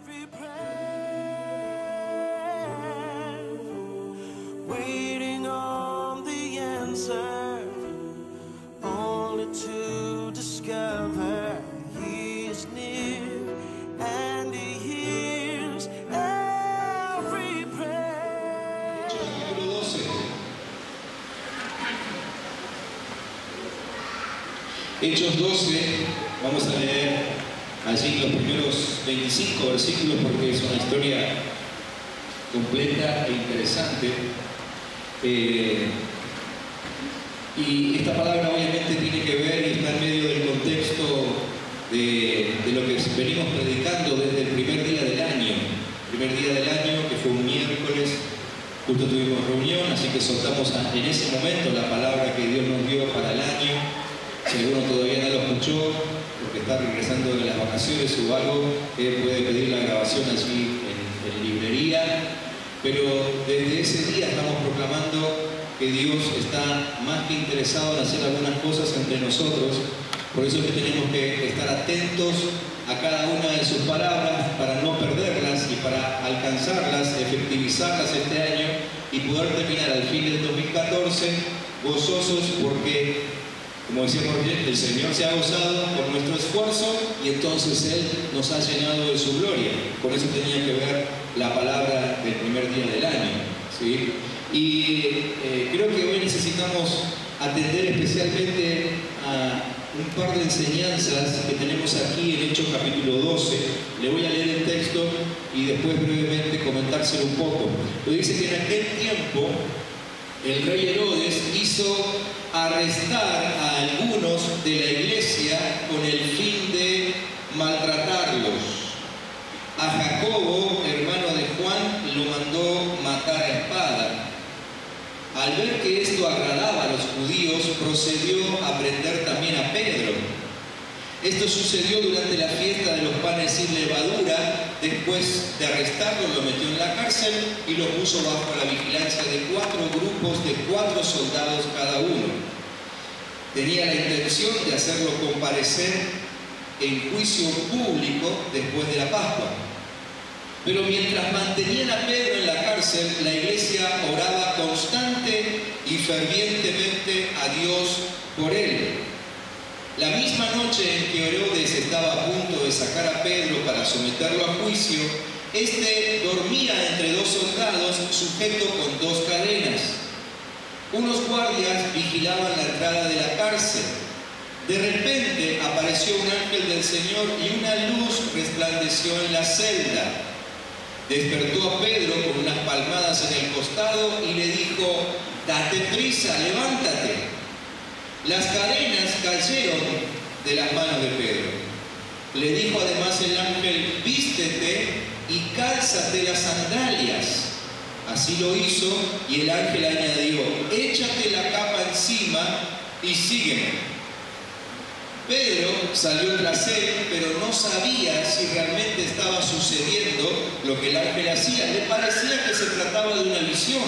every prayer, waiting on the answer, only to discover He is near and He hears every prayer. Capítulo 12. Hechos 12, vamos a leer allí los primeros 25 versículos porque es una historia completa e interesante. Y esta palabra obviamente tiene que ver y está en medio del contexto de lo que venimos predicando desde el primer día del año. Primer día del año, que fue un miércoles, justo tuvimos reunión, así que soltamos en ese momento la palabra que Dios nos dio para el año. Si alguno todavía no lo escuchó, porque está regresando de las vacaciones o algo, puede pedir la grabación allí en librería. Pero desde ese día estamos proclamando que Dios está más que interesado en hacer algunas cosas entre nosotros. Por eso es que tenemos que estar atentos a cada una de sus palabras para no perderlas y para alcanzarlas, efectivizarlas este año y poder terminar al fin del 2014 gozosos porque, como decíamos bien, el Señor se ha gozado por nuestro esfuerzo y entonces Él nos ha llenado de su gloria. Con eso tenía que ver la palabra del primer día del año, ¿sí? Y creo que hoy necesitamos atender especialmente a un par de enseñanzas que tenemos aquí en Hechos capítulo 12. Le voy a leer el texto y después brevemente comentárselo un poco. Lo dice que en aquel tiempo el rey Herodes hizo arrestar a algunos de la iglesia con el fin de maltratarlos. A Jacobo, hermano de Juan, lo mandó matar a espada. Al ver que esto agradaba a los judíos, procedió a prender también a Pedro. Esto sucedió durante la fiesta de los panes sin levadura. Después de arrestarlo, lo metió en la cárcel y lo puso bajo la vigilancia de 4 grupos de 4 soldados cada uno. Tenía la intención de hacerlo comparecer en juicio público después de la Pascua. Pero mientras mantenían a Pedro en la cárcel, la iglesia oraba constante y fervientemente a Dios por él. La misma noche en que Herodes estaba a punto de sacar a Pedro para someterlo a juicio, este dormía entre 2 soldados sujeto con 2 cadenas. Unos guardias vigilaban la entrada de la cárcel. De repente apareció un ángel del Señor y una luz resplandeció en la celda. Despertó a Pedro con unas palmadas en el costado y le dijo: «Date prisa, levántate». Las cadenas cayeron de las manos de Pedro. Le dijo además el ángel: «Vístete y cálzate las sandalias». Así lo hizo y el ángel añadió: «Échate la capa encima y sígueme». Pedro salió tras él, pero no sabía si realmente estaba sucediendo lo que el ángel hacía. Le parecía que se trataba de una visión.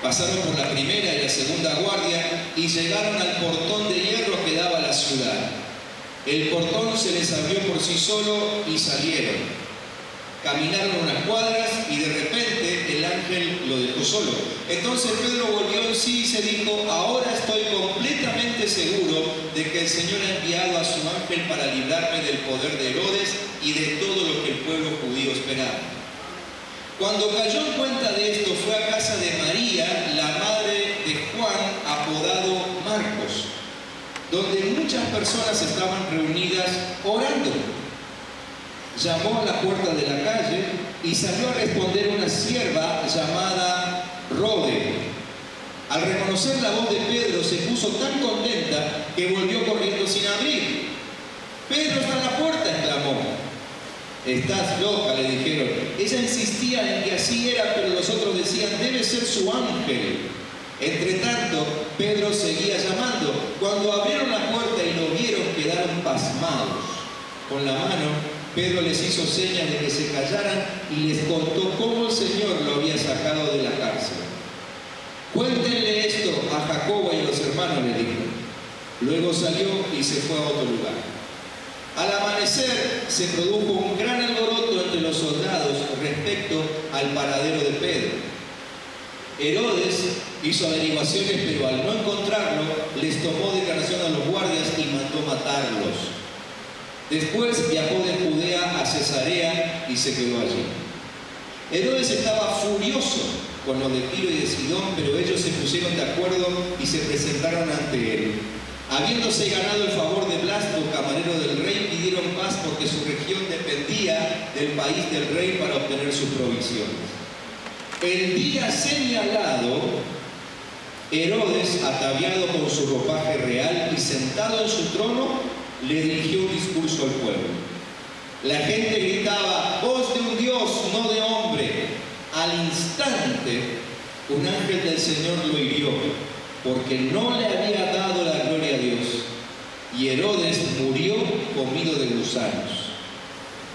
Pasaron por la primera y la segunda guardia y llegaron al portón de hierro que daba a la ciudad. El portón se les abrió por sí solo y salieron. Caminaron unas cuadras y de repente el ángel lo dejó solo. Entonces Pedro volvió en sí y se dijo: «Ahora estoy completamente seguro de que el Señor ha enviado a su ángel para librarme del poder de Herodes y de todo lo que el pueblo judío esperaba». Cuando cayó en cuenta de esto, fue a casa de María, la madre de Juan, apodado Marcos, donde muchas personas estaban reunidas orando. Llamó a la puerta de la calle y salió a responder una sierva llamada Rode. Al reconocer la voz de Pedro, se puso tan contenta que volvió corriendo sin abrir. «Pedro está en la puerta», exclamó. «Estás loca», le dijeron. Ella insistía en que así era, pero los otros decían: «Debe ser su ángel». Entre tanto, Pedro seguía llamando. Cuando abrieron la puerta y lo vieron, quedaron pasmados. Con la mano, Pedro les hizo señas de que se callaran y les contó cómo el Señor lo había sacado de la cárcel. «Cuéntenle esto a Jacobo y a los hermanos», le dijo. Luego salió y se fue a otro lugar. Al amanecer se produjo un gran alboroto respecto al paradero de Pedro. Herodes hizo averiguaciones, pero al no encontrarlo, les tomó declaración a los guardias y mandó matarlos. Después viajó de Judea a Cesarea y se quedó allí. Herodes estaba furioso con los de Tiro y de Sidón, pero ellos se pusieron de acuerdo y se presentaron ante él. Habiéndose ganado el favor de Blasto, camarero del rey, pidieron paz porque su región dependía del país del rey para obtener sus provisiones. El día señalado, Herodes, ataviado con su ropaje real y sentado en su trono, le dirigió un discurso al pueblo. La gente gritaba: voz de un Dios, no de hombre. Al instante, un ángel del Señor lo hirió, porque no le había dado la gloria a Dios, y Herodes murió comido de gusanos.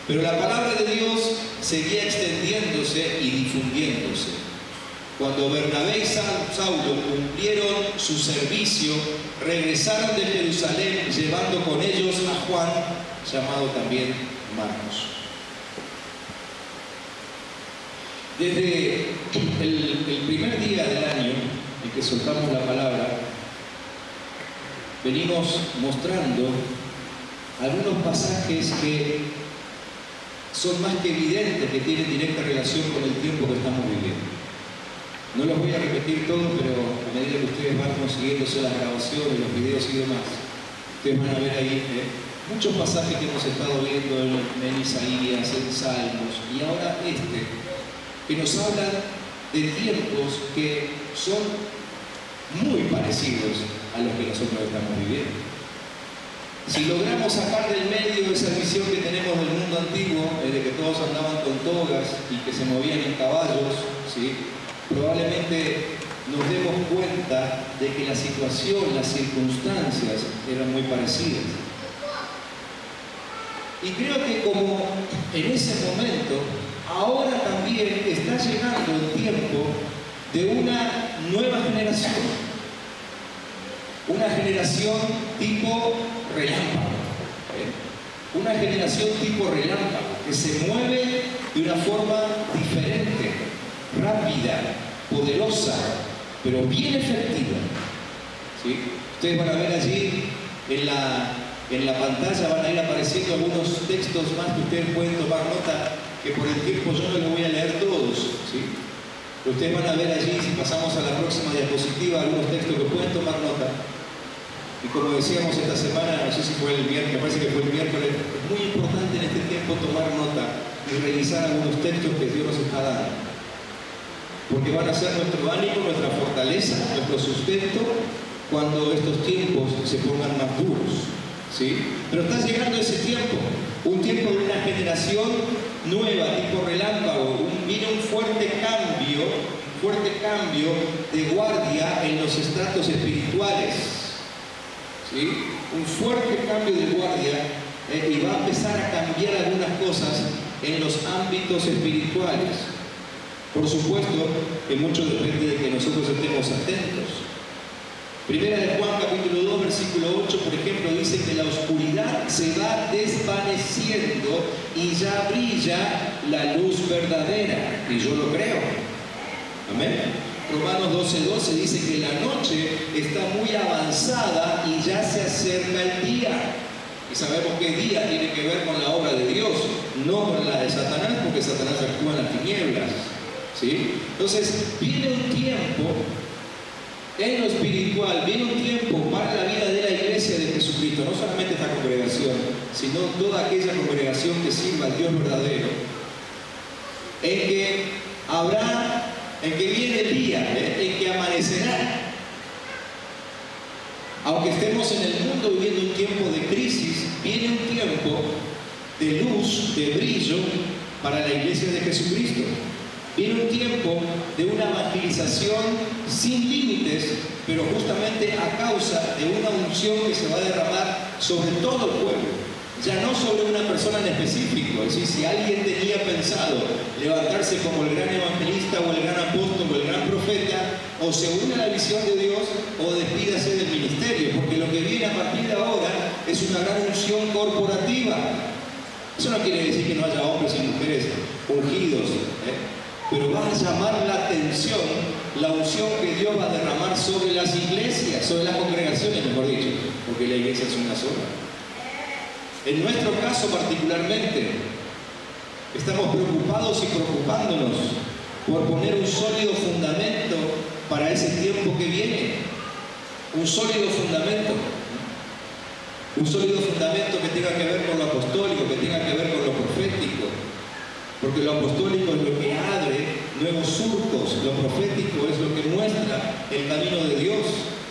Pero la palabra de Dios seguía extendiéndose y difundiéndose. Cuando Bernabé y Saulo cumplieron su servicio, regresaron de Jerusalén llevando con ellos a Juan, llamado también Marcos. Desde el primer día del año en que soltamos la palabra, venimos mostrando algunos pasajes que son más que evidentes, que tienen directa relación con el tiempo que estamos viviendo. No los voy a repetir todos, pero a medida que ustedes van consiguiéndose las grabaciones, los videos y demás, ustedes van a ver ahí muchos pasajes que hemos estado viendo en Isaías, en Salmos, y ahora que nos hablan de tiempos que son muy parecidos a los que nosotros estamos viviendo. Si logramos sacar del medio esa visión que tenemos del mundo antiguo, de que todos andaban con togas y que se movían en caballos, ¿sí?, probablemente nos demos cuenta de que la situación, las circunstancias eran muy parecidas. Y creo que como en ese momento, ahora también está llegando el tiempo de una nueva generación. Una generación tipo relámpago. Una generación tipo relámpago que se mueve de una forma diferente, rápida, poderosa, pero bien efectiva. ¿Sí? Ustedes van a ver allí en la pantalla, van a ir apareciendo algunos textos más que ustedes pueden tomar nota, que por el tiempo yo no los voy a leer todos, ¿sí? Ustedes van a ver allí, si pasamos a la próxima diapositiva, algunos textos que pueden tomar nota. Y como decíamos esta semana, no sé si fue el miércoles, me parece que fue el miércoles, es muy importante en este tiempo tomar nota y revisar algunos textos que Dios nos está dando. Porque van a ser nuestro ánimo, nuestra fortaleza, nuestro sustento cuando estos tiempos se pongan más duros, ¿sí? Pero está llegando ese tiempo, un tiempo de una generación nueva, tipo relámpago. Viene un fuerte cambio de guardia en los estratos espirituales, ¿sí? Un fuerte cambio de guardia y va a empezar a cambiar algunas cosas en los ámbitos espirituales. Por supuesto que mucho depende de que nosotros estemos atentos. Primera de Juan capítulo 2 versículo 8, por ejemplo, dice que la oscuridad se va desvaneciendo y ya brilla la luz verdadera, y yo lo creo. Amén. Romanos 12:12 dice que la noche está muy avanzada y ya se acerca el día. Y sabemos que el día tiene que ver con la obra de Dios, no con la de Satanás, porque Satanás actúa en las tinieblas, ¿sí? Entonces, viene un tiempo en lo espiritual, viene un tiempo para la vida de la iglesia de Jesucristo, no solamente esta congregación, sino toda aquella congregación que sirva al Dios verdadero, en que viene el día, en que amanecerá. Aunque estemos en el mundo viviendo un tiempo de crisis, viene un tiempo de luz, de brillo para la iglesia de Jesucristo. Viene un tiempo de una evangelización sin límites, pero justamente a causa de una unción que se va a derramar sobre todo el pueblo, ya no sobre una persona en específico. Es decir, si alguien tenía pensado levantarse como el gran evangelista o el gran apóstol o el gran profeta, o se une a la visión de Dios o despídase del ministerio, porque lo que viene a partir de ahora es una gran unción corporativa. Eso no quiere decir que no haya hombres y mujeres ungidos, pero va a llamar la atención la unción que Dios va a derramar sobre las iglesias, sobre las congregaciones, mejor dicho, porque la iglesia es una sola. En nuestro caso particularmente, estamos preocupados y preocupándonos por poner un sólido fundamento para ese tiempo que viene. Un sólido fundamento. Un sólido fundamento que tenga que ver con lo apostólico, que tenga que ver con lo profético. Porque lo apostólico es lo que abre nuevos surcos, lo profético es lo que muestra el camino de Dios,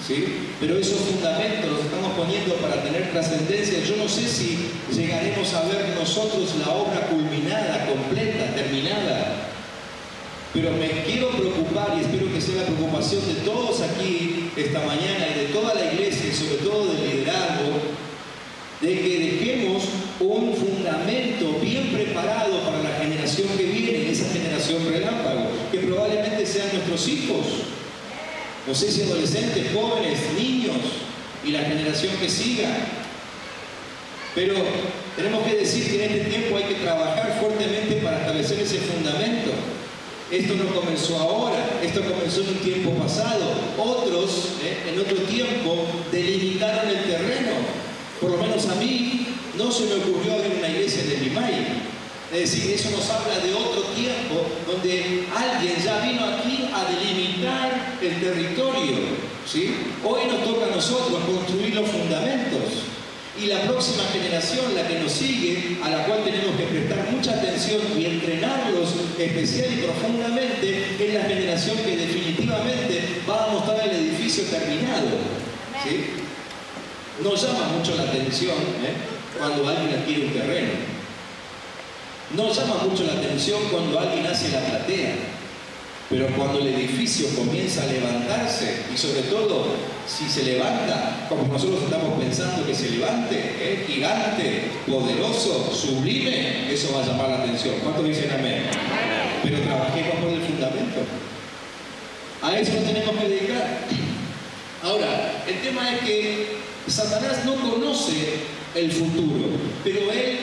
¿sí? Pero esos fundamentos los estamos poniendo para tener trascendencia. Yo no sé si llegaremos a ver nosotros la obra culminada, completa, terminada. Pero me quiero preocupar, y espero que sea la preocupación de todos aquí esta mañana y de toda la iglesia, y sobre todo del liderazgo, de que dejemos un fundamento bien preparado para la generación que viene, esa generación relámpago, que probablemente sean nuestros hijos, no sé si adolescentes, jóvenes, niños, y la generación que siga. Pero tenemos que decir que en este tiempo hay que trabajar fuertemente para establecer ese fundamento. Esto no comenzó ahora, esto comenzó en un tiempo pasado. Otros, en otro tiempo, delimitaron el terreno. Por lo menos a mí no se me ocurrió abrir una iglesia en el Limay. Es decir, eso nos habla de otro tiempo donde alguien ya vino aquí a delimitar el territorio, ¿sí? Hoy nos toca a nosotros construir los fundamentos. Y la próxima generación, la que nos sigue, a la cual tenemos que prestar mucha atención y entrenarlos especial y profundamente, es la generación que definitivamente va a mostrar el edificio terminado, ¿sí? Nos llama mucho la atención cuando alguien adquiere un terreno. Nos llama mucho la atención cuando alguien hace la platea. Pero cuando el edificio comienza a levantarse, y sobre todo si se levanta como nosotros estamos pensando que se levante, gigante, poderoso, sublime, eso va a llamar la atención. ¿Cuántos dicen amén? Pero trabajemos por el fundamento. A eso nos tenemos que dedicar. Ahora, el tema es que Satanás no conoce el futuro, pero él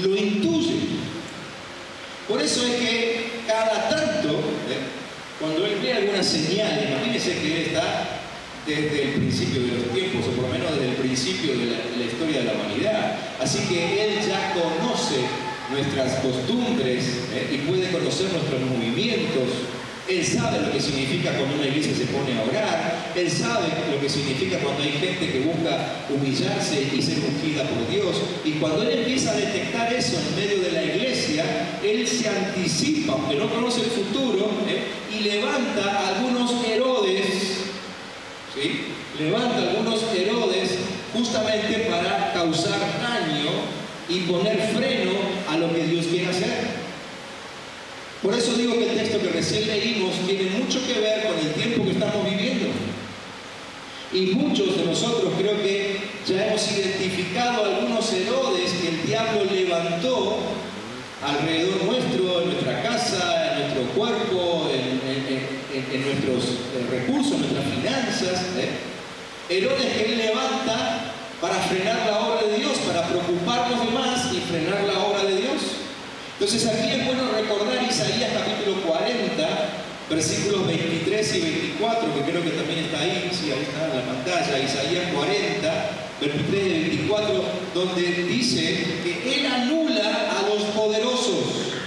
lo intuye. Por eso es que cada tanto, cuando él ve alguna señal, imagínense que él está desde el principio de los tiempos, o por lo menos desde el principio de la historia de la humanidad. Así que él ya conoce nuestras costumbres y puede conocer nuestros movimientos. Él sabe lo que significa cuando una iglesia se pone a orar. Él sabe lo que significa cuando hay gente que busca humillarse y ser ungida por Dios. Y cuando él empieza a detectar eso en medio de la iglesia, él se anticipa, aunque no conoce el futuro, y levanta algunos Herodes, ¿sí? Levanta algunos Herodes justamente para causar daño y poner freno a lo que Dios quiere hacer. Por eso digo que el texto que recién leímos tiene mucho que ver con el tiempo que estamos viviendo. Y muchos de nosotros creo que ya hemos identificado algunos Herodes que el diablo levantó alrededor nuestro, en nuestra casa, en nuestro cuerpo, en nuestros recursos, en nuestras finanzas. Herodes que él levanta para frenar la obra de Dios, para preocuparnos de más y frenar la obra de Dios. Entonces aquí es bueno recordar Isaías capítulo 40, versículos 23 y 24, que creo que también está ahí, sí, ahí está en la pantalla, Isaías 40, 23 y 24, donde dice que Él anula a los poderosos,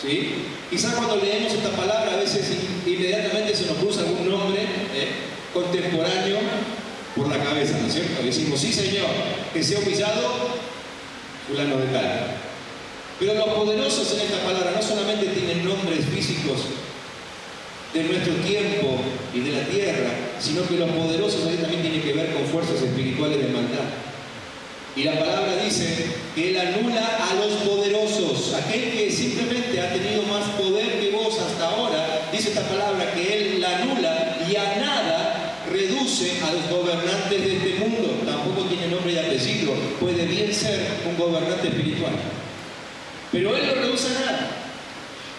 ¿sí? Quizá cuando leemos esta palabra a veces inmediatamente se nos cruza algún nombre contemporáneo por la cabeza, ¿no es cierto? Decimos, sí Señor, que sea humillado fulano de tal. Pero los poderosos en esta palabra no solamente tienen nombres físicos de nuestro tiempo y de la tierra, sino que los poderosos ahí también tienen que ver con fuerzas espirituales de maldad. Y la palabra dice que Él anula a los poderosos, aquel que simplemente ha tenido más poder que vos hasta ahora, dice esta palabra que Él la anula y a nada reduce a los gobernantes de este mundo. Tampoco tiene nombre y apellido, puede bien ser un gobernante espiritual. Pero Él no reduce a nada.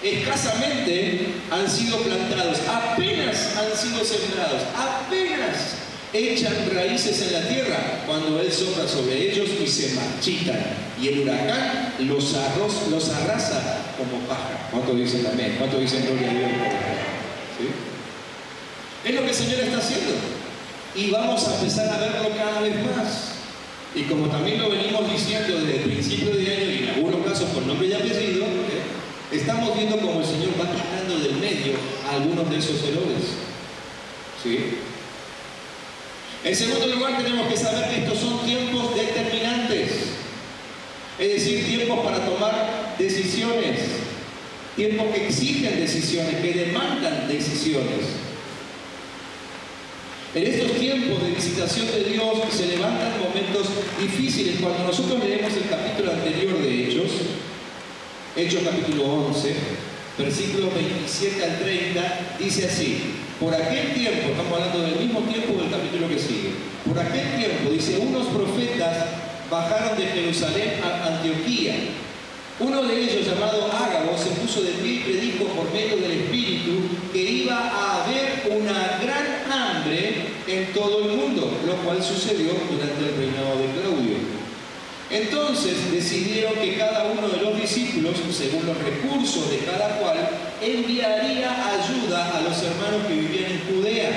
Escasamente han sido plantados, apenas han sido sembrados, apenas echan raíces en la tierra cuando Él sopla sobre ellos y se marchitan. Y el huracán los arrasa como paja. ¿Cuánto dicen amén? ¿Cuánto dicen gloria a Dios? ¿Sí? Es lo que el Señor está haciendo. Y vamos a empezar a verlo cada vez más. Y como también lo venimos diciendo desde el principio de año, y en algunos casos con nombre y apellido, estamos viendo como el Señor va quitando del medio a algunos de esos Herodes. ¿Sí? En segundo lugar, tenemos que saber que estos son tiempos determinantes. Es decir, tiempos para tomar decisiones. Tiempos que exigen decisiones, que demandan decisiones. En estos tiempos de visitación de Dios se levantan momentos difíciles. Cuando nosotros leemos el capítulo anterior de Hechos capítulo 11, versículos 27 al 30, dice así: por aquel tiempo, estamos hablando del mismo tiempo del capítulo que sigue, por aquel tiempo, dice, unos profetas bajaron de Jerusalén a Antioquía. Uno de ellos, llamado Ágabo, se puso de pie y predijo por medio del Espíritu que iba a haber una gran hambre en todo el mundo, lo cual sucedió durante el reinado de Claudio. Entonces decidieron que cada uno de los discípulos, según los recursos de cada cual, enviaría ayuda a los hermanos que vivían en Judea.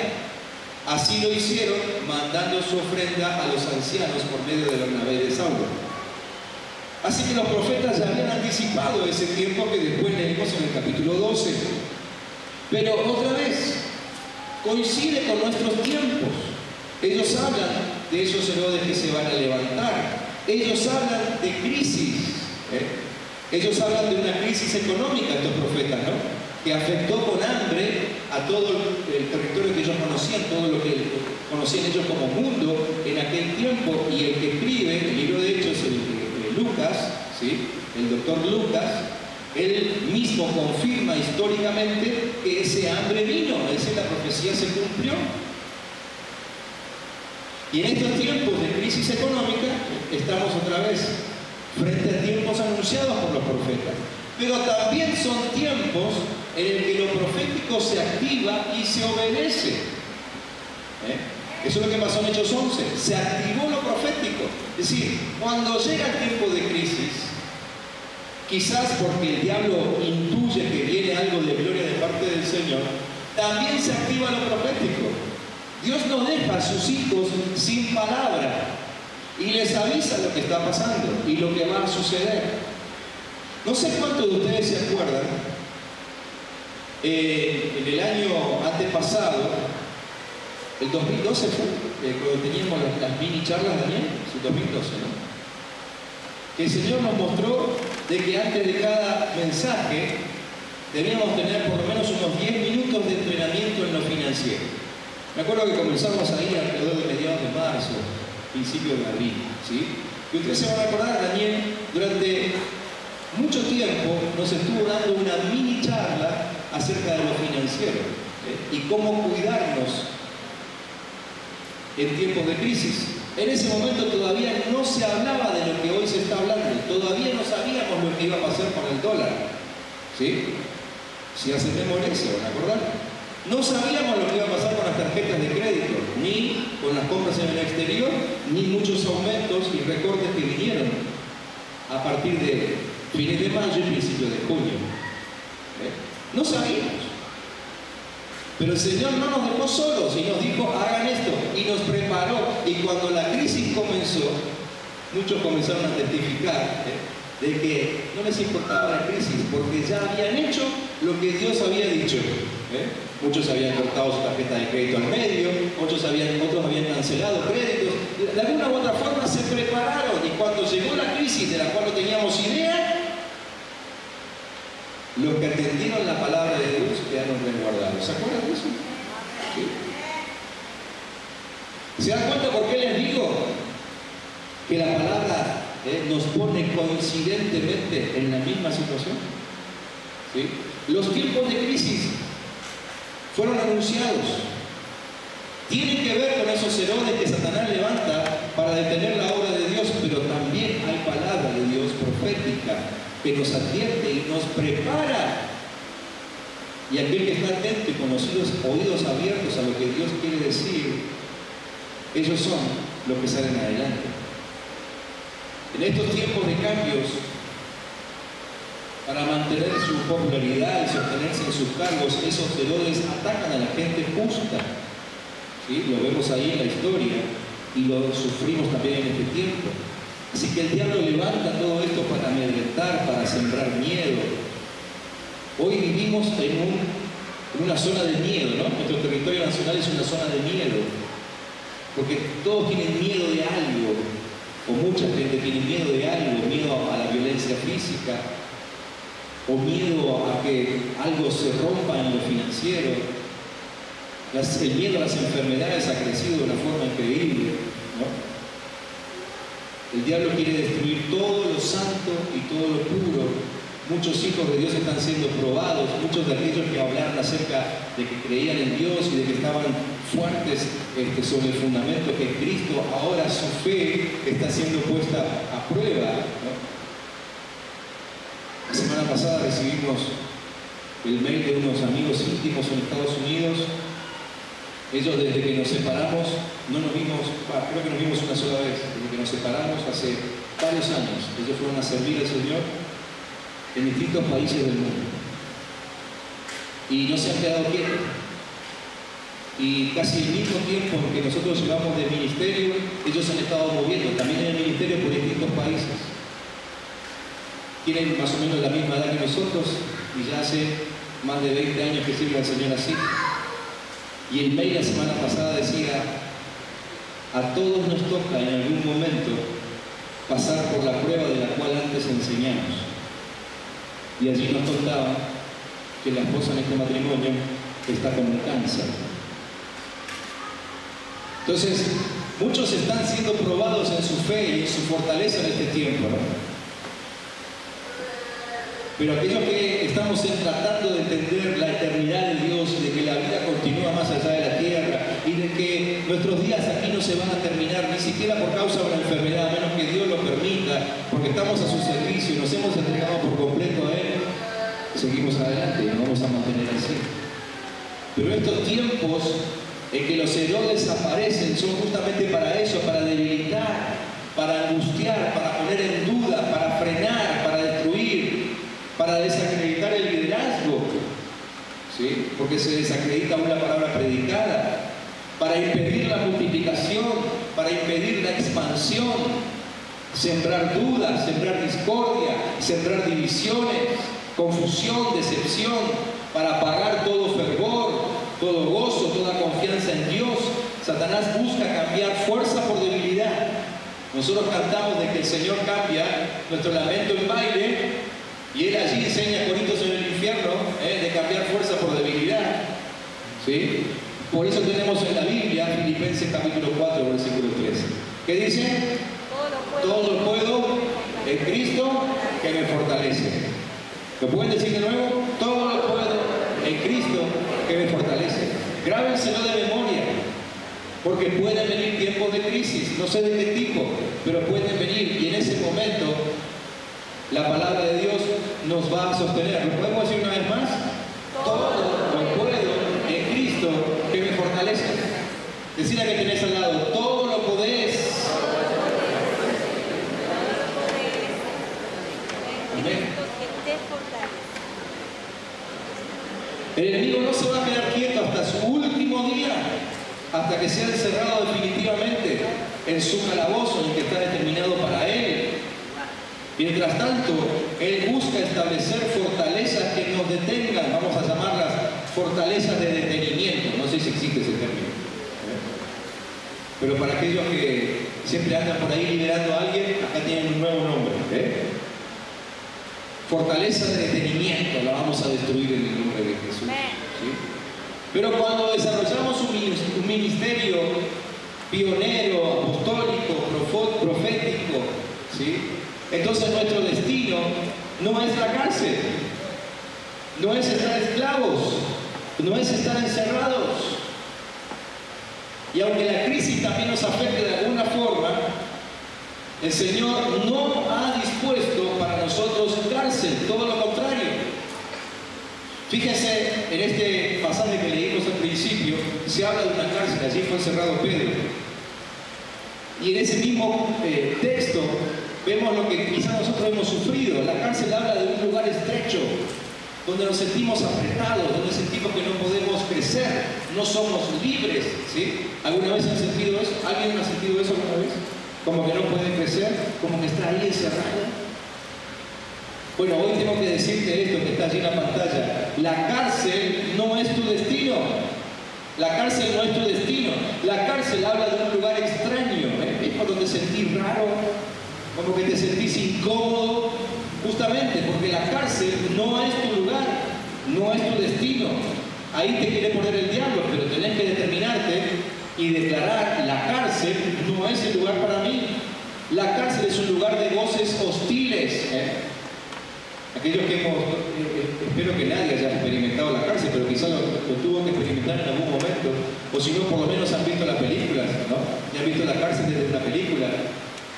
Así lo hicieron, mandando su ofrenda a los ancianos por medio de Bernabé y de Saulo. Así que los profetas ya habían anticipado ese tiempo que después leemos en el capítulo 12. Pero otra vez, coincide con nuestros tiempos. Ellos hablan de esos Herodes que se van a levantar. Ellos hablan de crisis. Ellos hablan de una crisis económica, estos profetas, ¿no? Que afectó con hambre a todo el territorio que ellos conocían, todo lo que conocían ellos como mundo en aquel tiempo. Y el que escribe el libro de Hechos, Lucas, ¿sí? El doctor Lucas, él mismo confirma históricamente que ese hambre vino, es decir, la profecía se cumplió. Y en estos tiempos de crisis económica estamos otra vez frente a tiempos anunciados por los profetas. Pero también son tiempos en el que lo profético se activa y se obedece. Eso es lo que pasó en Hechos 11. Se activó lo profético. Es decir, cuando llega el tiempo de crisis, quizás porque el diablo intuye que viene algo de gloria de parte del Señor, también se activa lo profético. Dios no deja a sus hijos sin palabra y les avisa lo que está pasando y lo que va a suceder. No sé cuántos de ustedes se acuerdan, en el año antepasado, el 2012 fue, cuando teníamos las mini charlas, Daniel, el 2012, ¿no? Que el Señor nos mostró de que antes de cada mensaje debíamos tener por lo menos unos 10 minutos de entrenamiento en lo financiero. Me acuerdo que comenzamos ahí alrededor de mediados de marzo, principio de abril, ¿sí? Y ustedes se van a acordar, Daniel, durante mucho tiempo nos estuvo dando una mini charla acerca de lo financiero, y cómo cuidarnos en tiempos de crisis. En ese momento todavía no se hablaba de lo que hoy se está hablando, todavía no sabíamos lo que iba a pasar con el dólar, ¿sí? Si hacen memoria se van a acordar. No sabíamos lo que iba a pasar con las tarjetas de crédito, ni con las compras en el exterior, ni muchos aumentos y recortes que vinieron a partir de fines de mayo y principios de junio. No sabíamos. Pero el Señor no nos dejó solos y nos dijo, hagan esto, y nos preparó. Y cuando la crisis comenzó, muchos comenzaron a testificar de que no les importaba la crisis, porque ya habían hecho lo que Dios había dicho. Muchos habían cortado su tarjeta de crédito al medio, otros habían cancelado créditos. De alguna u otra forma se prepararon, y cuando llegó la crisis de la cual no teníamos idea, los que atendieron la palabra de Dios quedaron resguardados. ¿Se acuerdan de eso? ¿Sí? ¿Se dan cuenta por qué les digo que la palabra nos pone coincidentemente en la misma situación? ¿Sí? Los tiempos de crisis fueron anunciados. Tienen que ver con esos Herodes que Satanás levanta para detener la obra de Dios, pero también hay palabra de Dios profética que nos advierte y nos prepara. Y aquel que está atento y con los oídos abiertos a lo que Dios quiere decir, ellos son los que salen adelante. En estos tiempos de cambios, para mantener su popularidad y sostenerse en sus cargos, esos Herodes atacan a la gente justa. ¿Sí? Lo vemos ahí en la historia y lo sufrimos también en este tiempo. Así que el diablo levanta todo esto para amedrentar, para sembrar miedo. Hoy vivimos en una zona de miedo, ¿no? Nuestro territorio nacional es una zona de miedo, porque todos tienen miedo de algo, o mucha gente tiene miedo de algo, miedo a la violencia física, o miedo a que algo se rompa en lo financiero. El miedo a las enfermedades ha crecido de una forma increíble, ¿no? El diablo quiere destruir todo lo santo y todo lo puro. Muchos hijos de Dios están siendo probados, muchos de aquellos que hablaron acerca de que creían en Dios y de que estaban fuertes sobre el fundamento que es Cristo, ahora su fe está siendo puesta a prueba, ¿no? La semana pasada recibimos el mail de unos amigos íntimos en Estados Unidos. Ellos, desde que nos separamos, no nos vimos, creo que nos vimos una sola vez, desde que nos separamos hace varios años. Ellos fueron a servir al Señor en distintos países del mundo. Y no se han quedado quietos. Y casi el mismo tiempo que nosotros llevamos de ministerio, ellos se han estado moviendo también en el ministerio por distintos países. Tienen más o menos la misma edad que nosotros y ya hace más de 20 años que sirve al Señor así. Y el mail la semana pasada decía: a todos nos toca en algún momento pasar por la prueba de la cual antes enseñamos. Y allí nos contaban que la esposa en este matrimonio está con un cáncer. Entonces, muchos están siendo probados en su fe y en su fortaleza en este tiempo, ¿no? Pero aquellos que estamos tratando de entender la eternidad de Dios y de que la vida continúa más allá de la tierra y de que nuestros días aquí no se van a terminar ni siquiera por causa de una enfermedad, a menos que Dios lo permita, porque estamos a su servicio y nos hemos entregado por completo a Él, seguimos adelante y nos vamos a mantener así. Pero estos tiempos en que los Herodes aparecen son justamente para eso, para debilitar, para angustiar, para poner en duda, para frenar, para destruir, para desacreditar el liderazgo, ¿sí? Porque se desacredita una palabra predicada, para impedir la multiplicación, para impedir la expansión, sembrar dudas, sembrar discordia, sembrar divisiones, confusión, decepción, para apagar todo fervor, todo gozo, toda confianza en Dios. Satanás busca cambiar fuerza por debilidad. Nosotros cantamos de que el Señor cambia nuestro lamento en baile, y Él allí enseña coritos en el infierno, de cambiar fuerza por debilidad, ¿sí? Por eso tenemos en la Biblia Filipenses capítulo 4, versículo 13. ¿Qué dice? Todo lo puedo en Cristo que me fortalece. ¿Lo pueden decir de nuevo? Todo lo puedo en Cristo que me fortalece. Grábenselo de memoria, porque pueden venir tiempos de crisis, no sé de qué tipo, pero pueden venir, y en ese momento la palabra de Dios nos va a sostener. ¿Lo podemos decir una vez más? Todo lo puedo en Cristo que me fortalece. Decir a que tenés al lado: todo lo podés. Amén. El enemigo no se va a quedar quieto hasta su último día, hasta que sea encerrado definitivamente en su calabozo en el que está determinado para él. Mientras tanto, Él busca establecer fortalezas que nos detengan, vamos a llamarlas fortalezas de detenimiento, no sé si existe ese término, pero para aquellos que siempre andan por ahí liderando a alguien, acá tienen un nuevo nombre, fortaleza de detenimiento, la vamos a destruir en el nombre de Jesús, ¿sí? Pero cuando desarrollamos un ministerio pionero, apostólico, profético, ¿sí? Entonces nuestro destino no es la cárcel, no es estar esclavos, no es estar encerrados. Y aunque la crisis también nos afecte de alguna forma, el Señor no ha dispuesto para nosotros cárcel, todo lo contrario. Fíjense, en este pasaje que leímos al principio, se habla de una cárcel, allí fue encerrado Pedro. Y en ese mismo texto vemos lo que quizás nosotros hemos sufrido. La cárcel habla de un lugar estrecho, donde nos sentimos apretados, donde sentimos que no podemos crecer, no somos libres, ¿sí? ¿Alguna vez han sentido eso? ¿Alguien ha sentido eso alguna vez? Como que no puede crecer, como que está ahí encerrado. Bueno, hoy tengo que decirte esto que está allí en la pantalla. La cárcel no es tu destino. La cárcel no es tu destino. La cárcel habla de un lugar extraño. Es por donde sentís raro, como que te sentís incómodo, justamente porque la cárcel no es tu lugar, no es tu destino. Ahí te quiere poner el diablo, pero tenés que determinarte y declarar: la cárcel no es el lugar para mí. La cárcel es un lugar de voces hostiles. Aquellos que hemos, espero que nadie haya experimentado la cárcel, pero quizás lo tuvo que experimentar en algún momento, o si no, por lo menos han visto las películas, ¿no? Y han visto la cárcel desde una película.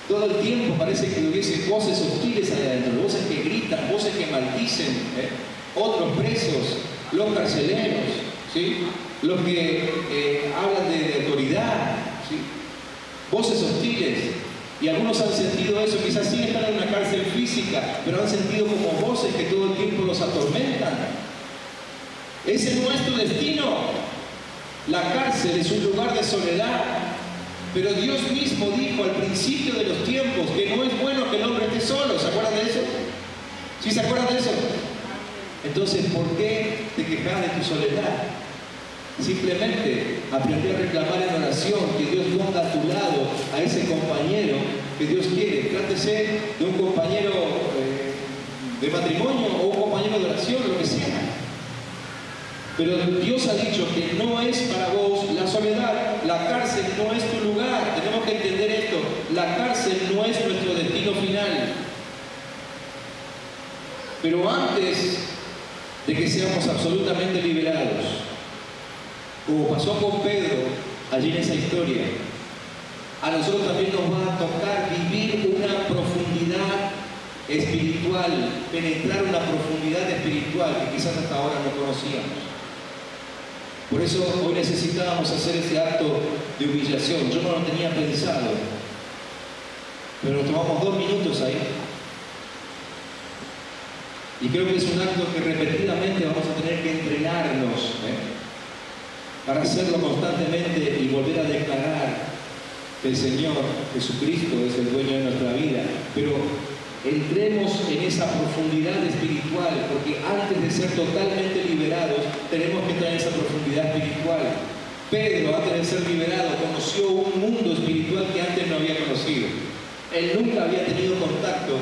Todo el tiempo parece que hubiese voces hostiles ahí adentro, voces que gritan, voces que maldicen, otros presos, los carceleros, ¿sí? Los que hablan de autoridad, ¿sí? Voces hostiles. Y algunos han sentido eso, quizás sí están en una cárcel física, pero han sentido como voces que todo el tiempo los atormentan. Ese no es tu destino. La cárcel es un lugar de soledad, pero Dios mismo dijo al principio de los tiempos que no es bueno que el hombre esté solo. ¿Se acuerdan de eso? ¿Sí se acuerdan de eso? Entonces, ¿por qué te quejas de tu soledad? Simplemente aprender a reclamar en oración que Dios ponga a tu lado a ese compañero que Dios quiere. Trátese de un compañero de matrimonio o un compañero de oración, lo que sea. Pero Dios ha dicho que no es para vos la soledad. La cárcel no es tu lugar. Tenemos que entender esto. La cárcel no es nuestro destino final. Pero antes de que seamos absolutamente liberados, como pasó con Pedro allí en esa historia, a nosotros también nos va a tocar vivir una profundidad espiritual, penetrar una profundidad espiritual que quizás hasta ahora no conocíamos. Por eso hoy necesitábamos hacer ese acto de humillación. Yo no lo tenía pensado, pero nos tomamos 2 minutos ahí. Y creo que es un acto que repetidamente vamos a tener que entrenarnos, para hacerlo constantemente y volver a declarar que el Señor Jesucristo es el dueño de nuestra vida. Pero entremos en esa profundidad espiritual, porque antes de ser totalmente liberados tenemos que entrar en esa profundidad espiritual. Pedro, antes de ser liberado, conoció un mundo espiritual que antes no había conocido. Él nunca había tenido contacto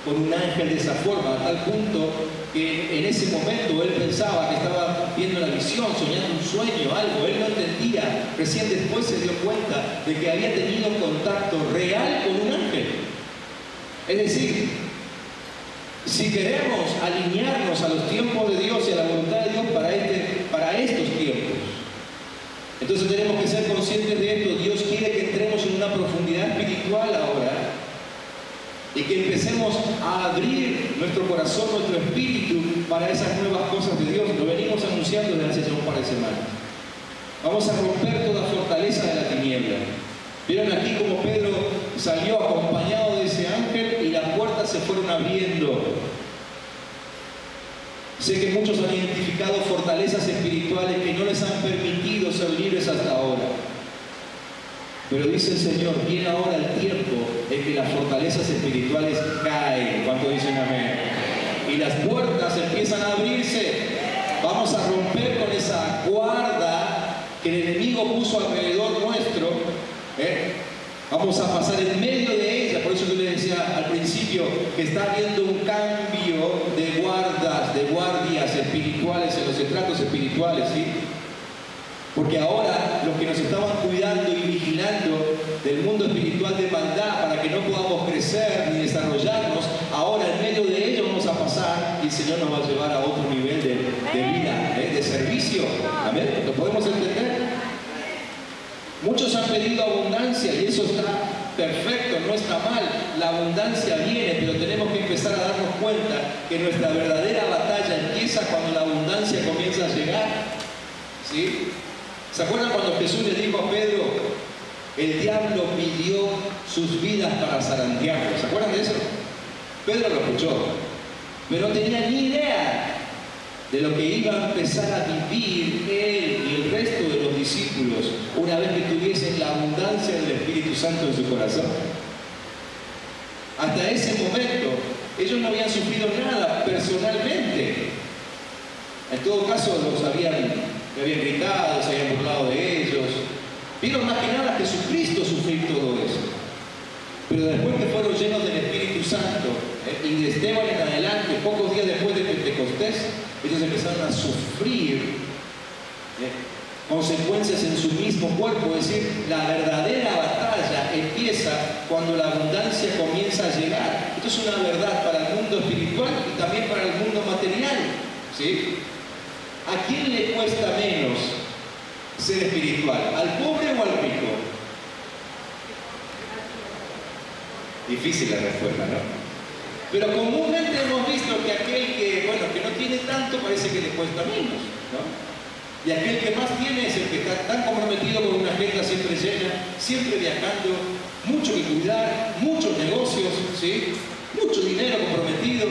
con un ángel de esa forma, a tal punto que en ese momento él pensaba que estaba viendo la visión, soñando un sueño, algo. Él no entendía. Recién después se dio cuenta de que había tenido contacto real con un ángel. Es decir, si queremos alinearnos a los tiempos de Dios y a la voluntad de Dios para estos tiempos, entonces tenemos que ser conscientes de esto. Dios quiere que entremos en una profundidad espiritual ahora y que empecemos a abrir nuestro corazón, nuestro espíritu para esas nuevas cosas de Dios. Lo venimos anunciando desde hace ya un par de semanas. Vamos a romper toda fortaleza de la tiniebla. Vieron aquí como Pedro salió acompañado de ese ángel y las puertas se fueron abriendo. Sé que muchos han identificado fortalezas espirituales que no les han permitido ser libres hasta ahora. Pero dice el Señor, viene ahora el tiempo en que las fortalezas espirituales caen. ¿Cuánto dicen amén? Y las puertas empiezan a abrirse. Vamos a romper con esa guarda que el enemigo puso alrededor nuestro. Vamos a pasar en medio de ella. Por eso yo les decía al principio que está habiendo un cambio de guardas, de guardias espirituales en los estratos espirituales, ¿sí? Porque ahora los que nos estaban cuidando y vigilando del mundo espiritual de maldad para que no podamos crecer ni desarrollarnos, ahora en medio de ello vamos a pasar y el Señor nos va a llevar a otro nivel de vida, de servicio. ¿Amén? ¿Lo podemos entender? Muchos han pedido abundancia y eso está perfecto, no está mal. La abundancia viene, pero tenemos que empezar a darnos cuenta que nuestra verdadera batalla empieza cuando la abundancia comienza a llegar. ¿Sí? ¿Se acuerdan cuando Jesús le dijo a Pedro, el diablo pidió sus vidas para zarandearlo. ¿Se acuerdan de eso? Pedro lo escuchó, pero no tenía ni idea de lo que iba a empezar a vivir él y el resto de los discípulos una vez que tuviesen la abundancia del Espíritu Santo en su corazón. Hasta ese momento, ellos no habían sufrido nada personalmente. En todo caso, le habían gritado, se habían burlado de ellos. Vieron más que nada a Jesucristo sufrir todo eso. Pero después que fueron llenos del Espíritu Santo, y de Esteban en adelante, pocos días después de Pentecostés, ellos empezaron a sufrir consecuencias en su mismo cuerpo. Es decir, la verdadera batalla empieza cuando la abundancia comienza a llegar. Esto es una verdad para el mundo espiritual y también para el mundo material, ¿sí? ¿A quién le cuesta menos ser espiritual? ¿Al pobre o al rico? Difícil la respuesta, ¿no? Pero comúnmente hemos visto que aquel que no tiene tanto parece que le cuesta menos, ¿no? Y aquel que más tiene es el que está tan comprometido con una agenda siempre llena, siempre viajando, mucho que cuidar, muchos negocios, ¿sí? Mucho dinero comprometido.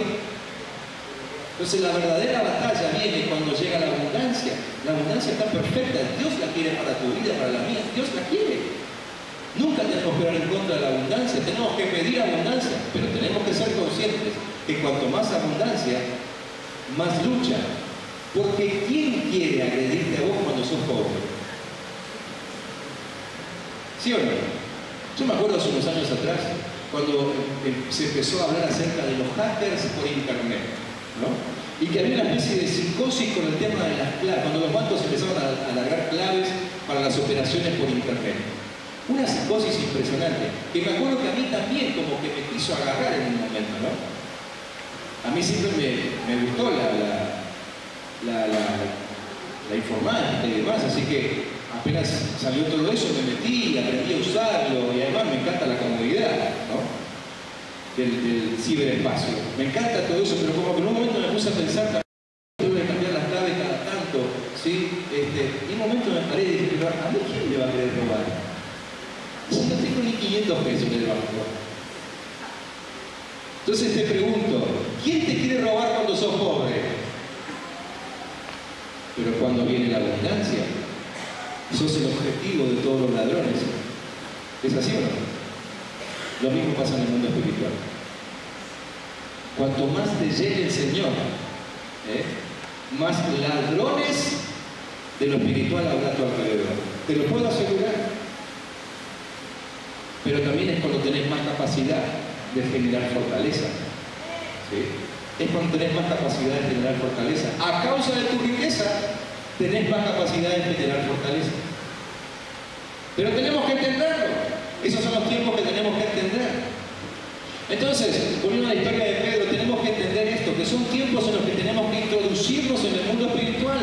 Entonces la verdadera batalla viene cuando llega la abundancia. La abundancia está perfecta, Dios la quiere para tu vida, para la mía, Dios la quiere. Nunca tenemos que ir en contra de la abundancia, tenemos que pedir abundancia, pero tenemos que ser conscientes que cuanto más abundancia, más lucha. Porque ¿quién quiere agredirte a vos cuando sos pobre? ¿Sí o no? Yo me acuerdo hace unos años atrás, cuando se empezó a hablar acerca de los hackers por internet, ¿no? Y que había una especie de psicosis con el tema de las claves, cuando los bancos empezaron a alargar claves para las operaciones por internet. Una psicosis impresionante, que me acuerdo que a mí también como que me quiso agarrar en un momento, ¿no? A mí siempre me gustó la informática y demás, así que apenas salió todo eso me metí, aprendí a usarlo y además me encanta la comodidad, ¿no? del ciberespacio. Me encanta todo eso, pero como que en un momento me puse a pensar tengo que cambiar las claves cada tanto, ¿sí? Y un momento me paré y dije, pero ¿a mí quién me va a querer robar? Si no tengo ni 500 pesos en el banco. Entonces te pregunto, ¿quién te quiere robar cuando sos pobre? Pero cuando viene la abundancia, sos el objetivo de todos los ladrones. ¿Es así o no? Lo mismo pasa en el mundo espiritual. Cuanto más te llegue el Señor, más ladrones de lo espiritual habrá a tu alrededor. Te lo puedo asegurar. Pero también es cuando tenés más capacidad de generar fortaleza. ¿Sí? Es cuando tenés más capacidad de generar fortaleza. A causa de tu riqueza, tenés más capacidad de generar fortaleza. Pero tenemos que entenderlo. Esos son los tiempos que tenemos que entender. Entonces, volviendo a la historia de Pedro, tenemos que entender esto, que son tiempos en los que tenemos que introducirnos en el mundo espiritual.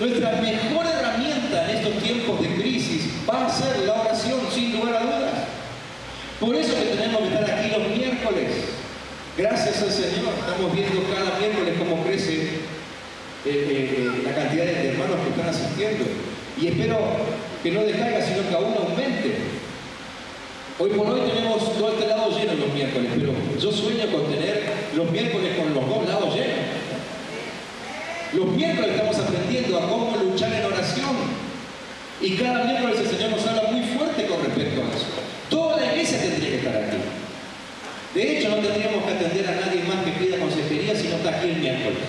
Nuestra mejor herramienta en estos tiempos de crisis va a ser la oración, sin lugar a dudas. Por eso que tenemos que estar aquí los miércoles. Gracias al Señor, estamos viendo cada miércoles cómo crece la cantidad de hermanos que están asistiendo. Y espero que no decaiga, sino que aún aumente. Hoy por hoy tenemos todo este lado lleno los miércoles, pero yo sueño con tener los miércoles con los dos lados llenos. Los miércoles estamos aprendiendo a cómo luchar en oración. Y cada miércoles el Señor nos habla muy fuerte con respecto a eso. Toda la iglesia tendría que estar aquí. De hecho, no tendríamos que atender a nadie más que pida consejería si no está aquí el miércoles.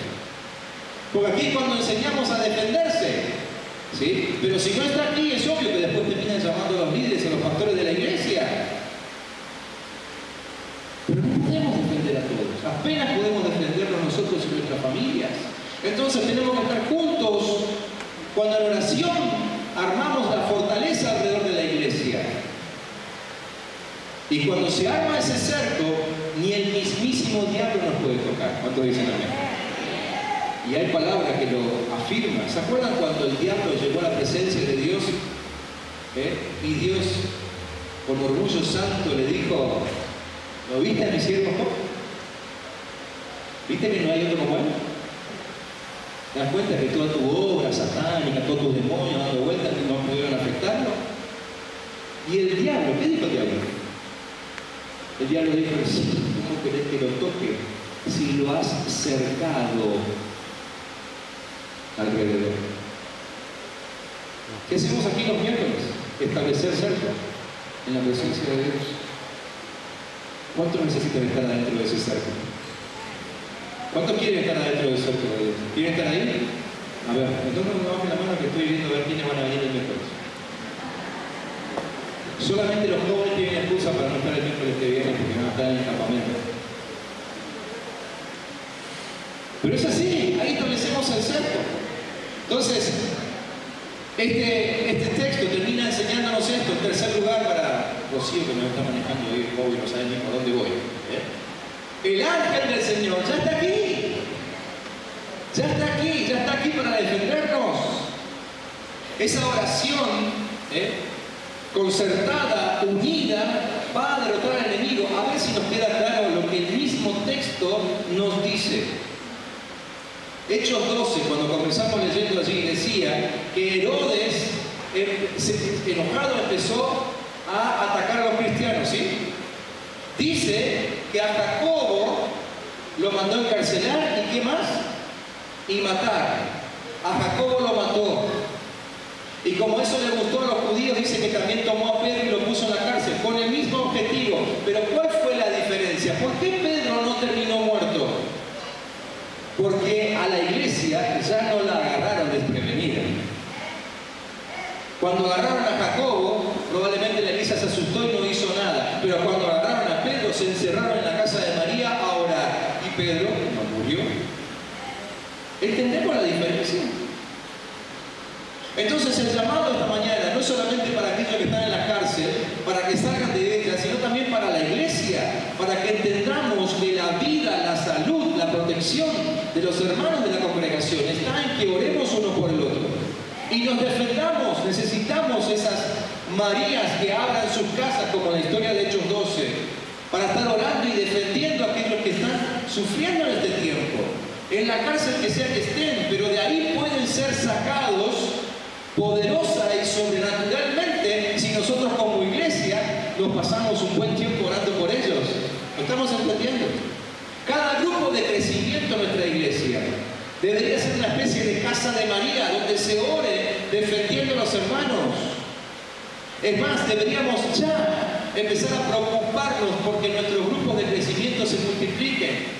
Porque aquí es cuando enseñamos a defenderse. ¿Sí? Pero si no está aquí, es obvio que después terminan llamando a los líderes, a los pastores de la iglesia. Pero no podemos defender a todos. Apenas podemos defendernos nosotros y nuestras familias. Entonces tenemos que estar juntos cuando en oración armamos la fortaleza alrededor de la iglesia. Y cuando se arma ese cerco, ni el mismísimo diablo nos puede tocar. ¿Cuántos dicen amén? Y hay palabra que lo afirma. ¿Se acuerdan cuando el diablo llegó a la presencia de Dios? Y Dios, con orgullo santo, le dijo, ¿lo viste a mi siervo Job? ¿Viste que no hay otro como él? ¿Te das cuenta que toda tu obra satánica, todos tus demonios dando vueltas no pudieron afectarlo? Y el diablo, ¿qué dijo el diablo? El diablo dijo, ¿cómo querés que lo toque si lo has cercado alrededor? ¿Qué hacemos aquí los miércoles? Establecer cerco en la presencia de Dios. ¿Cuántos necesitan estar adentro de ese cerco? ¿Cuántos quieren estar adentro del cerco de Dios? ¿Quieren estar ahí? A ver, entonces no me bajen la mano que estoy viendo a ver quiénes van a venir el miércoles. Solamente los jóvenes tienen excusa para no estar el miércoles que viene porque van a estar en el campamento. Pero es así, ahí establecemos el cerco. Entonces, este texto termina enseñándonos esto. En tercer lugar, para Rocío que me está manejando hoy, obvio, no sabe ni por dónde voy. El ángel del Señor ya está aquí. Ya está aquí para defendernos. Esa oración concertada, unida, va a derrotar al enemigo. A ver si nos queda claro lo que el mismo texto nos dice. Hechos 12, cuando comenzamos leyendo allí, decía que Herodes, enojado, empezó a atacar a los cristianos, ¿sí? Dice que a Jacobo lo mandó a encarcelar y ¿qué más? Y matar. A Jacobo lo mató. Y como eso le gustó a los judíos, dice que también tomó a Pedro y lo puso en la cárcel, con el mismo objetivo. Pero ¿cuál fue la diferencia? ¿Por qué Pedro no terminó muerto? Porque a la iglesia ya no la agarraron desprevenida. Cuando agarraron a Jacobo, probablemente la iglesia se asustó y no hizo nada. Pero cuando agarraron a Pedro, se encerraron en la casa de María a orar. Y Pedro no murió. ¿Entendemos la diferencia? Entonces el llamado esta mañana no es solamente para aquellos que están en la cárcel, para que salgan de ella, sino también para la iglesia, para que entendamos que la vida, la salud, la protección de los hermanos de la congregación está en que oremos uno por el otro. Y nos defendamos, necesitamos esas Marías que abran sus casas, como en la historia de Hechos 12, para estar orando y defendiendo a aquellos que están sufriendo en este tiempo. En la cárcel que sea que estén, pero de ahí pueden ser sacados poderosa y sobrenaturalmente si nosotros como iglesia nos pasamos un buen tiempo orando por ellos. ¿Lo estamos entendiendo? Cada grupo de crecimiento en nuestra iglesia debería ser una especie de casa de María donde se ore defendiendo a los hermanos. Es más, deberíamos ya empezar a preocuparnos porque nuestros grupos de crecimiento se multipliquen.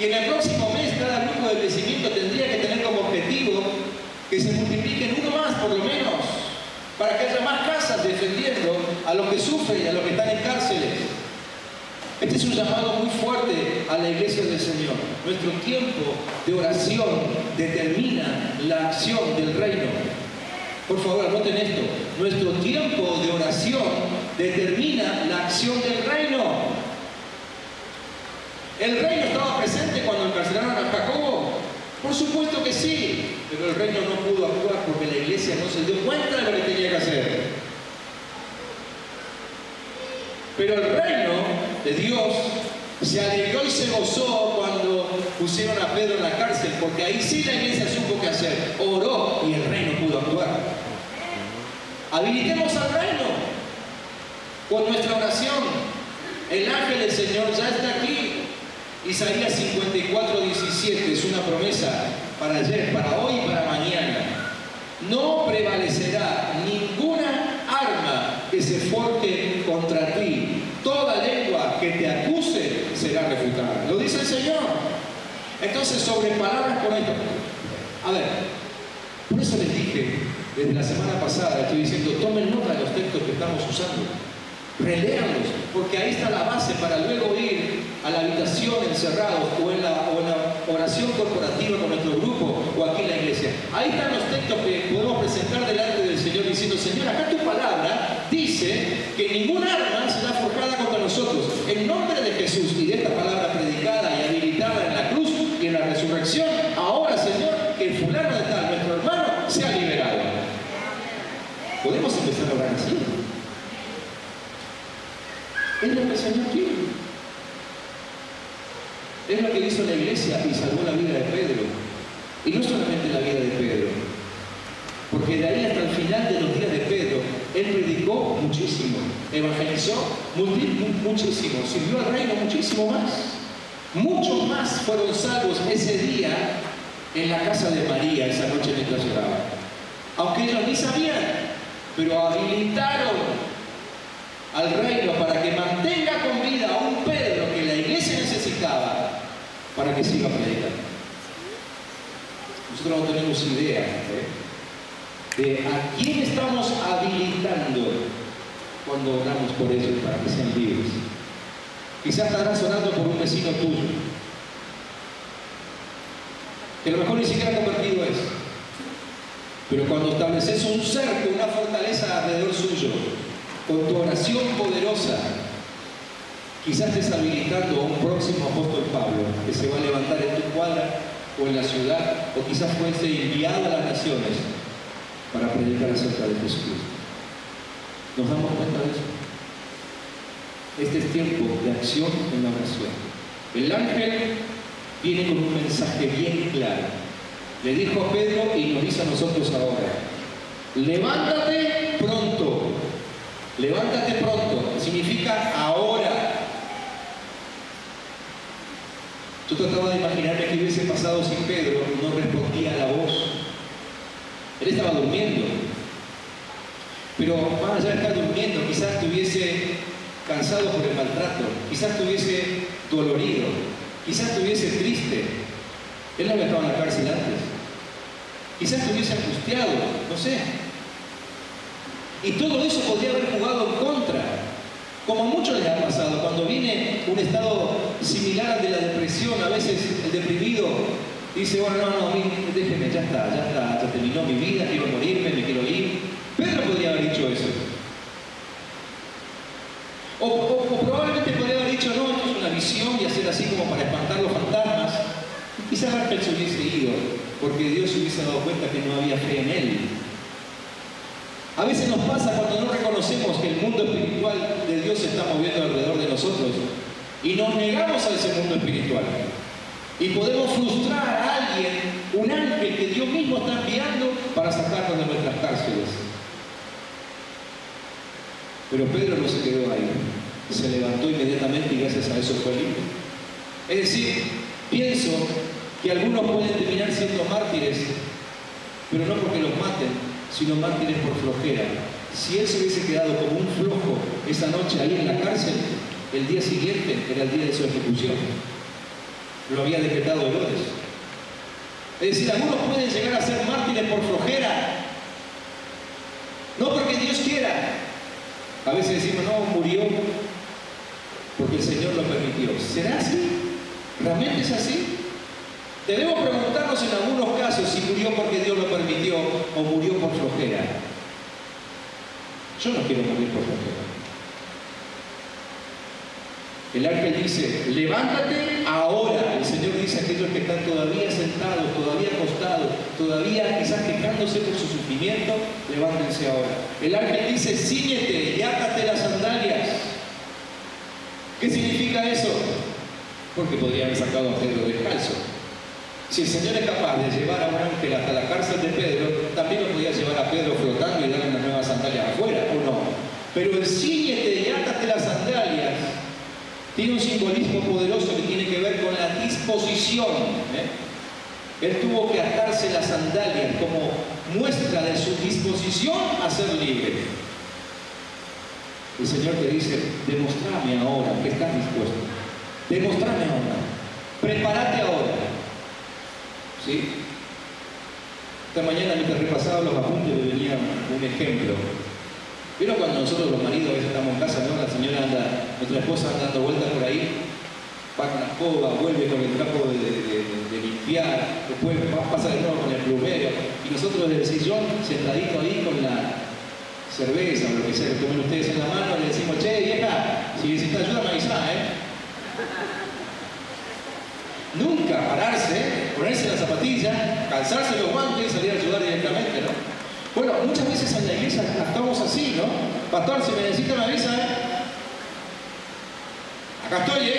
Y en el próximo mes cada grupo de crecimiento tendría que tener como objetivo que se multipliquen uno más por lo menos, para que haya más casas defendiendo a los que sufren y a los que están en cárceles. Este es un llamado muy fuerte a la iglesia del Señor. Nuestro tiempo de oración determina la acción del reino. Por favor, anoten esto. Nuestro tiempo de oración determina la acción del reino. ¿El reino estaba presente cuando encarcelaron a Jacobo? Por supuesto que sí, pero el reino no pudo actuar porque la iglesia no se dio cuenta de lo que tenía que hacer. Pero el reino de Dios se alegró y se gozó cuando pusieron a Pedro en la cárcel, porque ahí sí la iglesia supo qué hacer. Oró y el reino pudo actuar. Habilitemos al reino con nuestra oración. El ángel del Señor ya está aquí. Isaías 54:17 es una promesa para ayer, para hoy y para mañana. No prevalecerá ninguna arma que se forje contra ti. Toda lengua que te acuse será refutada. Lo dice el Señor. Entonces, sobre palabras con esto. A ver, por eso les dije, desde la semana pasada, estoy diciendo, tomen nota de los textos que estamos usando. Reléanlos, porque ahí está la base para luego ir a la habitación encerrados o en la oración corporativa con nuestro grupo o aquí en la iglesia. Ahí están los textos que podemos presentar delante del Señor diciendo, Señor, acá tu palabra dice que ninguna arma será forjada contra nosotros. En nombre de Jesús y de esta palabra predicada y habilitada en la cruz y en la resurrección, ahora, Señor, que el fulano de tal, nuestro hermano, sea liberado. ¿Podemos empezar a orar así? Es lo que el Señor quiere. Es lo que hizo la iglesia y salvó la vida de Pedro. Y no solamente la vida de Pedro, porque de ahí hasta el final de los días de Pedro, Él predicó muchísimo, evangelizó muchísimo, sirvió al reino muchísimo más. Muchos más fueron salvos ese día en la casa de María, esa noche mientras lloraba. Aunque ellos ni sabían, pero habilitaron al reino para que mantenga con vida a un Pedro que la iglesia necesitaba para que siga predicando. Nosotros no tenemos idea de a quién estamos habilitando cuando oramos por ellos para que sean libres. Quizás estarás orando por un vecino tuyo, que a lo mejor ni siquiera convertido es. Pero cuando estableces un cerco, una fortaleza alrededor suyo, con tu oración poderosa, quizás estés habilitando a un próximo apóstol Pablo, que se va a levantar en tu cuadra o en la ciudad, o quizás fuese enviado a las naciones para predicar acerca de Jesucristo. ¿Nos damos cuenta de eso? Este es tiempo de acción en la oración. El ángel viene con un mensaje bien claro. Le dijo a Pedro y nos dice a nosotros ahora: levántate pronto. Levántate pronto. Significa ahora. Yo trataba de imaginarme qué hubiese pasado si Pedro no respondía a la voz. Él estaba durmiendo. Pero más allá de estar durmiendo, quizás estuviese cansado por el maltrato, quizás estuviese dolorido, quizás estuviese triste. Él no había estado en la cárcel antes. Quizás estuviese angustiado, no sé. Y todo eso podría haber jugado en contra. Como a muchos les ha pasado, cuando viene un estado similar al de la depresión, a veces el deprimido dice: bueno, no, déjeme, ya está, ya terminó mi vida, quiero morirme, me quiero ir. Pedro podría haber dicho eso. O probablemente podría haber dicho: no, esto es una visión, y hacer así como para espantar los fantasmas. Y quizás Ángel se hubiese ido, porque Dios se hubiese dado cuenta que no había fe en él. A veces nos pasa cuando no reconocemos que el mundo espiritual de Dios se está moviendo alrededor de nosotros y nos negamos a ese mundo espiritual. Y podemos frustrar a alguien, un ángel que Dios mismo está enviando para sacarnos de nuestras cárceles. Pero Pedro no se quedó ahí. Se levantó inmediatamente y gracias a eso fue libre. Es decir, pienso que algunos pueden terminar siendo mártires, pero no porque los maten, sino mártires por flojera. Si él se hubiese quedado como un flojo esa noche ahí en la cárcel, el día siguiente era el día de su ejecución. Lo había decretado Herodes. Es decir, algunos pueden llegar a ser mártires por flojera, no porque Dios quiera. A veces decimos: no, murió porque el Señor lo permitió. ¿Será así? ¿Realmente es así? Debemos preguntarnos en algunos casos si murió porque Dios lo permitió o murió por flojera. Yo no quiero morir por flojera. El ángel dice: levántate ahora. El Señor dice a aquellos que están todavía sentados, todavía acostados, todavía quizás quejándose por su sufrimiento: levántense ahora. El ángel dice: cíñete y átate las sandalias. ¿Qué significa eso? Porque podría haber sacado a Pedro descalzo. Si el Señor es capaz de llevar a un ángel hasta la cárcel de Pedro, también lo podía llevar a Pedro flotando y darle unas nuevas sandalias afuera, ¿o no? Pero el cíñete y átate las sandalias tiene un simbolismo poderoso que tiene que ver con la disposición. Él tuvo que atarse las sandalias como muestra de su disposición a ser libre. El Señor te dice: demostrame ahora que estás dispuesto. Demostrame ahora. Prepárate ahora. ¿Sí? Esta mañana, mientras repasaba los apuntes, me venía un ejemplo. ¿Vieron cuando nosotros los maridos a veces estamos en casa, ¿no? La señora anda, nuestra esposa anda dando vueltas por ahí, va con la escoba, vuelve con el trapo de limpiar, después pasa de nuevo con el plumero, y nosotros desde el sillón, sentadito ahí con la cerveza o lo que sea que tomen ustedes en la mano, le decimos: che, vieja, si necesitas ayuda me avisá, Nunca pararse, ponerse la zapatilla, calzarse los guantes y salir a ayudar directamente, ¿no? Bueno, muchas veces en la iglesia actuamos así, ¿no? Pastor, si me necesita me avisa, Acá estoy,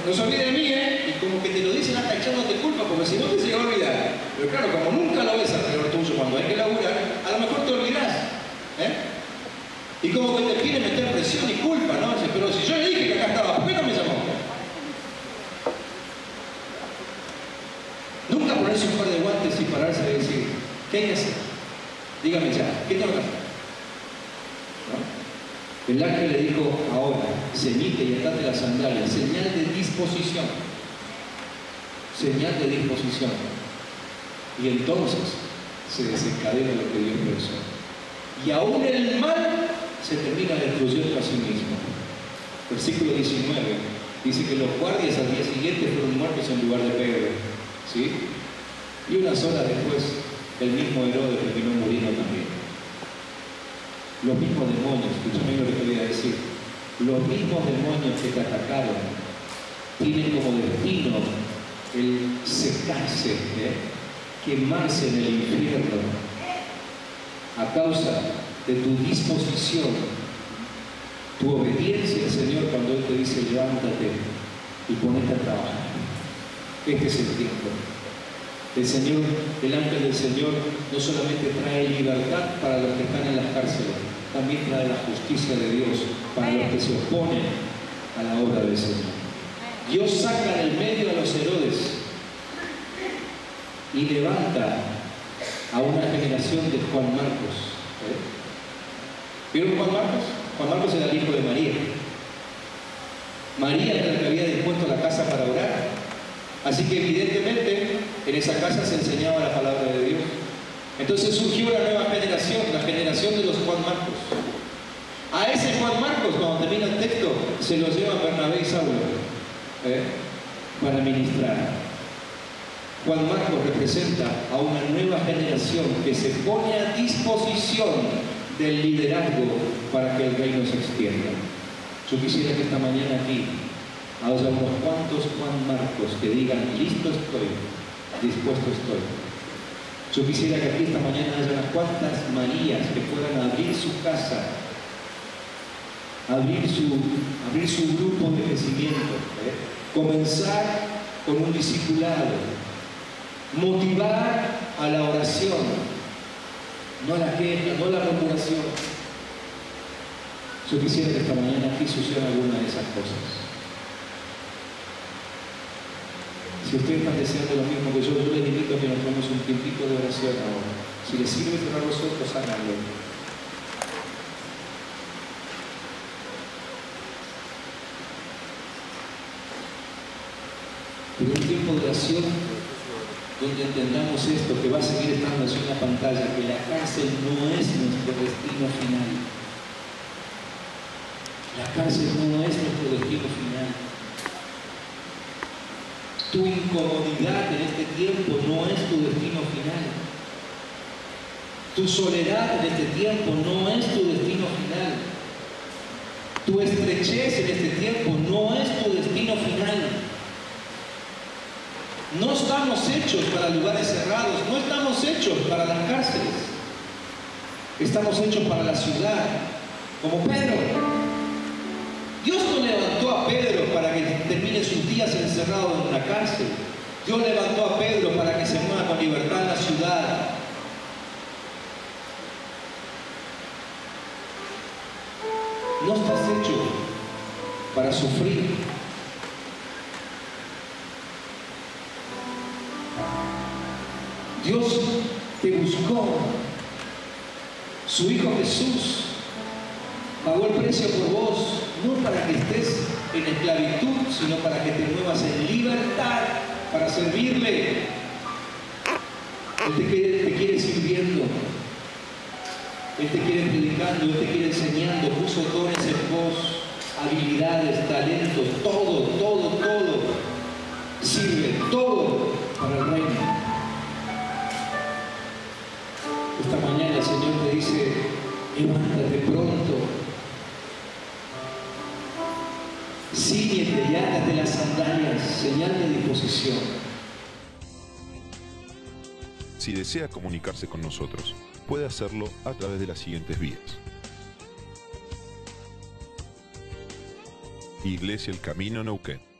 No se olvide de mí, Y como que te lo dicen hasta echándote culpa, porque si no te se va a olvidar. Pero claro, como nunca lo ves alrededor tuyo cuando hay que laburar, a lo mejor te olvidás, Y como que te quiere meter presión y culpa, ¿no? Dice, pero si yo le dije que acá estaba, ¿por qué no me llamó? Nunca ponerse un par de guantes y pararse y decir, ¿qué hay que hacer? Dígame ya, ¿qué tengo que hacer? ¿No? El ángel le dijo, ahora, ceñite y atate las sandalias, señal de disposición. Señal de disposición. Y entonces se desencadena lo que Dios pensó. Y aún el mal se termina destruyendo a sí mismo. Versículo 19 dice que los guardias al día siguiente fueron muertos en lugar de Pedro, ¿sí? Y unas horas después el mismo Herodes terminó muriendo también. Los mismos demonios, escúchame lo que te voy a decir, los mismos demonios que te atacaron tienen como destino el secarse, quemarse en el infierno a causa de tu disposición, tu obediencia al Señor cuando Él te dice levántate y ponete a trabajar. Este es el tiempo. El Señor, el ángel del Señor no solamente trae libertad para los que están en las cárceles, también trae la justicia de Dios para los que se oponen a la obra del Señor. Dios saca del medio a los Herodes y levanta a una generación de Juan Marcos. ¿Vieron Juan Marcos? Juan Marcos era el hijo de María. María era la que había dispuesto la casa para orar. Así que evidentemente en esa casa se enseñaba la palabra de Dios. Entonces surgió una nueva generación, la generación de los Juan Marcos. A ese Juan Marcos, cuando termina el texto, se lo llevan Bernabé y Saulo para ministrar. Juan Marcos representa a una nueva generación que se pone a disposición del liderazgo para que el reino se extienda. Yo quisiera que esta mañana aquí haya unos cuantos Juan Marcos que digan, listo estoy, dispuesto estoy. Yo quisiera que aquí esta mañana haya unas cuantas Marías que puedan abrir su casa, abrir su grupo de crecimiento, comenzar con un discipulado, motivar a la oración, no a la queja, no a la murmuración. Yo quisiera que esta mañana aquí suceda alguna de esas cosas. Si ustedes están deseando lo mismo que yo les invito a que nos tomemos un tiempito de oración ahora. Si les sirve cerrar los ojos, háganlo. Pero un tiempo de oración donde entendamos esto, que va a seguir estando así en la pantalla, que la cárcel no es nuestro destino final. La cárcel no es nuestro destino final. Tu incomodidad en este tiempo no es tu destino final. Tu soledad en este tiempo no es tu destino final. Tu estrechez en este tiempo no es tu destino final. No estamos hechos para lugares cerrados, no estamos hechos para las cárceles. Estamos hechos para la ciudad, como Pedro. Dios no levantó a Pedro para que termine sus días encerrado en una cárcel. Dios levantó a Pedro para que se mueva con libertad en la ciudad. No estás hecho para sufrir. Dios te buscó. Su Hijo Jesús pagó el precio por vos, no para que estés en esclavitud, sino para que te muevas en libertad, para servirle. Él te quiere sirviendo. Él te quiere predicando, Él te quiere enseñando, puso dones en vos, habilidades, talentos, todo. Sirve, todo para el reino. Esta mañana el Señor te dice, levántate pronto. Cíñete y átate las sandalias, señal de disposición. Si desea comunicarse con nosotros, puede hacerlo a través de las siguientes vías. Iglesia El Camino Neuquén.